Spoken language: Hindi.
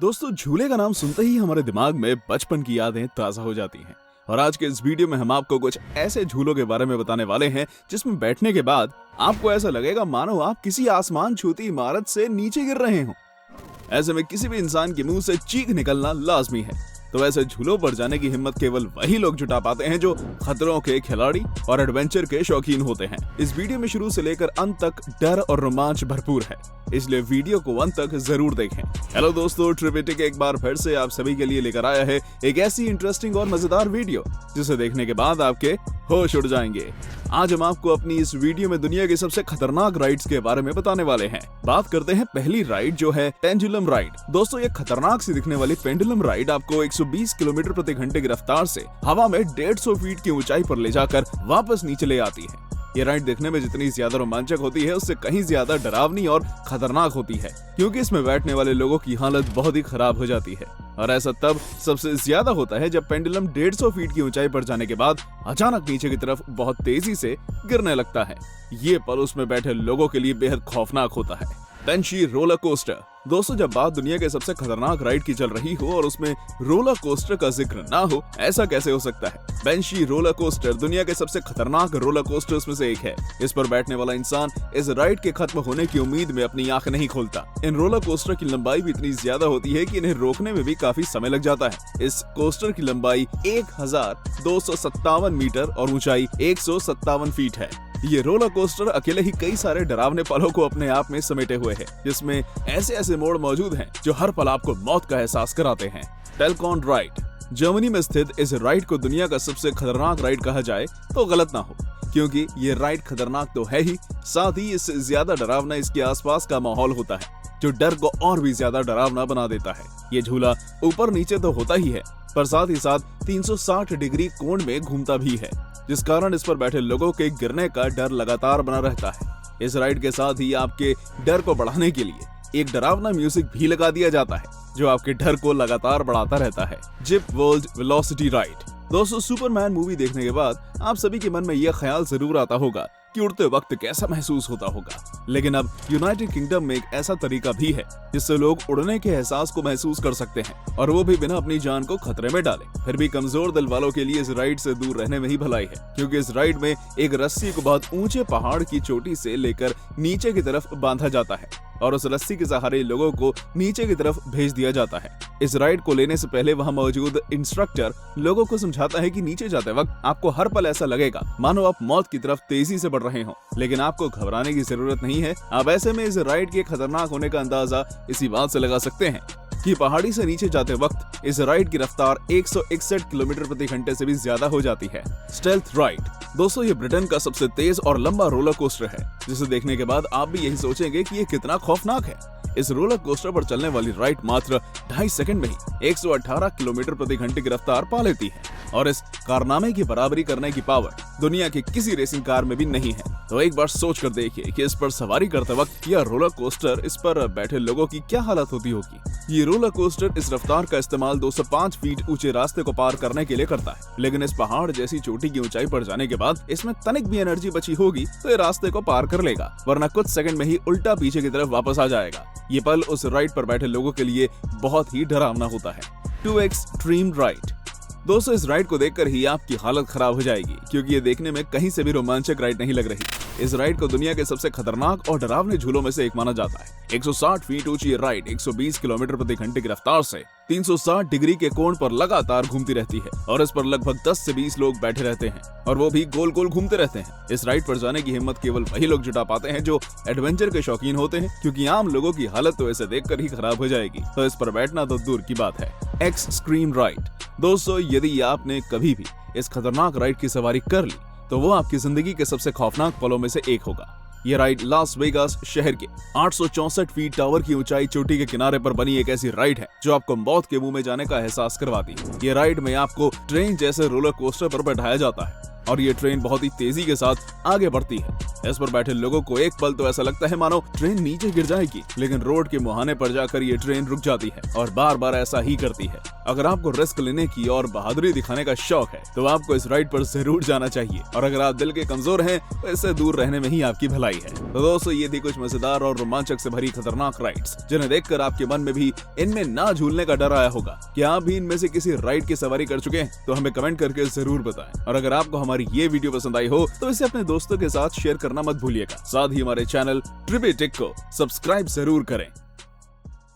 दोस्तों, झूले का नाम सुनते ही हमारे दिमाग में बचपन की यादें ताजा हो जाती हैं। और आज के इस वीडियो में हम आपको कुछ ऐसे झूलों के बारे में बताने वाले हैं जिसमें बैठने के बाद आपको ऐसा लगेगा मानो आप किसी आसमान छूती इमारत से नीचे गिर रहे हो। ऐसे में किसी भी इंसान के मुंह से चीख निकलना लाजमी है। तो ऐसे झूलों पर जाने की हिम्मत केवल वही लोग जुटा पाते हैं जो खतरों के खिलाड़ी और एडवेंचर के शौकीन होते हैं। इस वीडियो में शुरू से लेकर अंत तक डर और रोमांच भरपूर है, इसलिए वीडियो को अंत तक जरूर देखें। हेलो दोस्तों, ट्रिपिटिक एक बार फिर से आप सभी के लिए लेकर आया है एक ऐसी इंटरेस्टिंग और मजेदार वीडियो जिसे देखने के बाद आपके होश उड़ जाएंगे। आज हम आपको अपनी इस वीडियो में दुनिया की सबसे खतरनाक राइड्स के बारे में बताने वाले हैं। बात करते हैं पहली राइड, जो है पेंडुलम राइड। दोस्तों, ये खतरनाक सी दिखने वाली पेंडुलम राइड आपको 120 किलोमीटर प्रति घंटे की रफ्तार से हवा में 150 फीट की ऊंचाई पर ले जाकर वापस नीचे ले आती है। ये राइड देखने में जितनी ज्यादा रोमांचक होती है उससे कहीं ज्यादा डरावनी और खतरनाक होती है, क्योंकि इसमें बैठने वाले लोगों की हालत बहुत ही खराब हो जाती है। और ऐसा तब सबसे ज्यादा होता है जब पेंडुलम 150 फीट की ऊंचाई पर जाने के बाद अचानक नीचे की तरफ बहुत तेजी से गिरने लगता है। ये पल उसमें बैठे लोगों के लिए बेहद खौफनाक होता है। बेंशी रोलर कोस्टर। दोस्तों, जब बात दुनिया के सबसे खतरनाक राइड की चल रही हो और उसमें रोलर कोस्टर का जिक्र ना हो, ऐसा कैसे हो सकता है। बेंशी रोलर कोस्टर दुनिया के सबसे खतरनाक रोलर कोस्टर्स में से एक है। इस पर बैठने वाला इंसान इस राइड के खत्म होने की उम्मीद में अपनी आंख नहीं खोलता। इन रोलर कोस्टर की लंबाई भी इतनी ज्यादा होती है कि इन्हें रोकने में भी काफी समय लग जाता है। इस कोस्टर की लंबाई 1257 मीटर और ऊंचाई 157 फीट है। ये रोलर कोस्टर अकेले ही कई सारे डरावने पलों को अपने आप में समेटे हुए है, जिसमें ऐसे ऐसे मोड़ मौजूद हैं जो हर पल आपको मौत का एहसास कराते हैं। टेलकॉन राइड। जर्मनी में स्थित इस राइड को दुनिया का सबसे खतरनाक राइड कहा जाए तो गलत ना हो, क्योंकि ये राइड खतरनाक तो है ही, साथ ही इससे ज्यादा डरावना इसके आसपास का माहौल होता है, जो डर को और भी ज्यादा डरावना बना देता है। ये झूला ऊपर नीचे तो होता ही है, पर साथ ही साथ 360 डिग्री कोण में घूमता भी है, जिस कारण इस पर बैठे लोगों के गिरने का डर लगातार बना रहता है। इस राइड के साथ ही आपके डर को बढ़ाने के लिए एक डरावना म्यूजिक भी लगा दिया जाता है, जो आपके डर को लगातार बढ़ाता रहता है। Zip world velocity ride. दोस्तों, सुपरमैन मूवी देखने के बाद आप सभी के मन में यह ख्याल जरूर आता होगा कि उड़ते वक्त कैसा महसूस होता होगा, लेकिन अब यूनाइटेड किंगडम में एक ऐसा तरीका भी है जिससे लोग उड़ने के एहसास को महसूस कर सकते हैं, और वो भी बिना अपनी जान को खतरे में डाले। फिर भी कमजोर दिल वालों के लिए इस राइड से दूर रहने में ही भलाई है, क्योंकि इस राइड में एक रस्सी को बहुत ऊंचे पहाड़ की चोटी से लेकर नीचे की तरफ बांधा जाता है और उस रस्सी के सहारे लोगों को नीचे की तरफ भेज दिया जाता है। इस राइड को लेने से पहले वहां मौजूद इंस्ट्रक्टर लोगों को समझाता है कि नीचे जाते वक्त आपको हर पल ऐसा लगेगा मानो आप मौत की तरफ तेजी से बढ़ रहे हो, लेकिन आपको घबराने की जरूरत नहीं है। आप ऐसे में इस राइड के खतरनाक होने का अंदाजा इसी बात से लगा सकते हैं कि पहाड़ी से नीचे जाते वक्त इस राइड की रफ्तार 161 किलोमीटर प्रति घंटे से भी ज्यादा हो जाती है। Stealth ride. दोस्तों, ये ब्रिटेन का सबसे तेज और लंबा रोलर कोस्टर है, जिसे देखने के बाद आप भी यही सोचेंगे कि ये कितना खौफनाक है। इस रोलर कोस्टर पर चलने वाली राइड मात्र 2.5 सेकंड में ही 118 किलोमीटर प्रति घंटे की रफ्तार पा लेती है, और इस कारनामे की बराबरी करने की पावर दुनिया की किसी रेसिंग कार में भी नहीं है। तो एक बार सोच कर देखिए कि इस पर सवारी करते वक्त यह रोलर कोस्टर, इस पर बैठे लोगों की क्या हालत होती होगी। ये रोलर कोस्टर इस रफ्तार का इस्तेमाल 205 फीट ऊंचे रास्ते को पार करने के लिए करता है, लेकिन इस पहाड़ जैसी चोटी की ऊंचाई पर जाने के बाद इसमें तनिक भी एनर्जी बची होगी तो ये रास्ते को पार कर लेगा, वरना कुछ सेकंड में ही उल्टा पीछे की तरफ वापस आ जाएगा। ये पल उस राइड पर बैठे लोगों के लिए बहुत ही डरावना होता है। 2x dream ride. दोस्तों, इस राइड को देखकर ही आपकी हालत खराब हो जाएगी, क्योंकि ये देखने में कहीं से भी रोमांचक राइड नहीं लग रही। इस राइड को दुनिया के सबसे खतरनाक और डरावने झूलों में से एक माना जाता है। 160 फीट ऊंची ये राइड 120 किलोमीटर प्रति घंटे की रफ्तार से 360 डिग्री के कोण पर लगातार घूमती रहती है, और इस पर लगभग 10 से 20 लोग बैठे रहते हैं, और वो भी गोल गोल घूमते रहते हैं। इस राइड पर जाने की हिम्मत केवल वही लोग जुटा पाते हैं जो एडवेंचर के शौकीन होते हैं, क्योंकि आम लोगों की हालत तो ऐसे देखकर ही खराब हो जाएगी, तो इस पर बैठना तो दूर की बात है। Extreme ride. दोस्तों, यदि आपने कभी भी इस खतरनाक राइड की सवारी कर ली तो वो आपकी जिंदगी के सबसे खौफनाक पलों में से एक होगा। ये राइड लास वेगास शहर के 864 फीट टावर की ऊंचाई चोटी के किनारे पर बनी एक ऐसी राइड है जो आपको मौत के मुंह में जाने का एहसास करवाती है। ये राइड में आपको ट्रेन जैसे रोलर कोस्टर पर बैठाया जाता है, और ये ट्रेन बहुत ही तेजी के साथ आगे बढ़ती है। इस पर बैठे लोगों को एक पल तो ऐसा लगता है मानो ट्रेन नीचे गिर जाएगी, लेकिन रोड के मुहाने पर जाकर ये ट्रेन रुक जाती है और बार बार ऐसा ही करती है। अगर आपको रिस्क लेने की और बहादुरी दिखाने का शौक है तो आपको इस राइड पर जरूर जाना चाहिए, और अगर आप दिल के कमजोर हैं तो इससे दूर रहने में ही आपकी भलाई है। तो दोस्तों, ये थी कुछ मजेदार और रोमांचक से भरी खतरनाक राइड्स, जिन्हें देखकर आपके मन में भी इनमें ना झूलने का डर आया होगा। क्या आप भी इनमें से किसी राइड की सवारी कर चुके हैं? तो हमें कमेंट करके जरूर बताएं। और अगर आपको हमारी ये वीडियो पसंद आई हो तो इसे अपने दोस्तों के साथ शेयर करना मत भूलिएगा। साथ ही हमारे चैनल ट्रिपी टेक को सब्सक्राइब जरूर करें।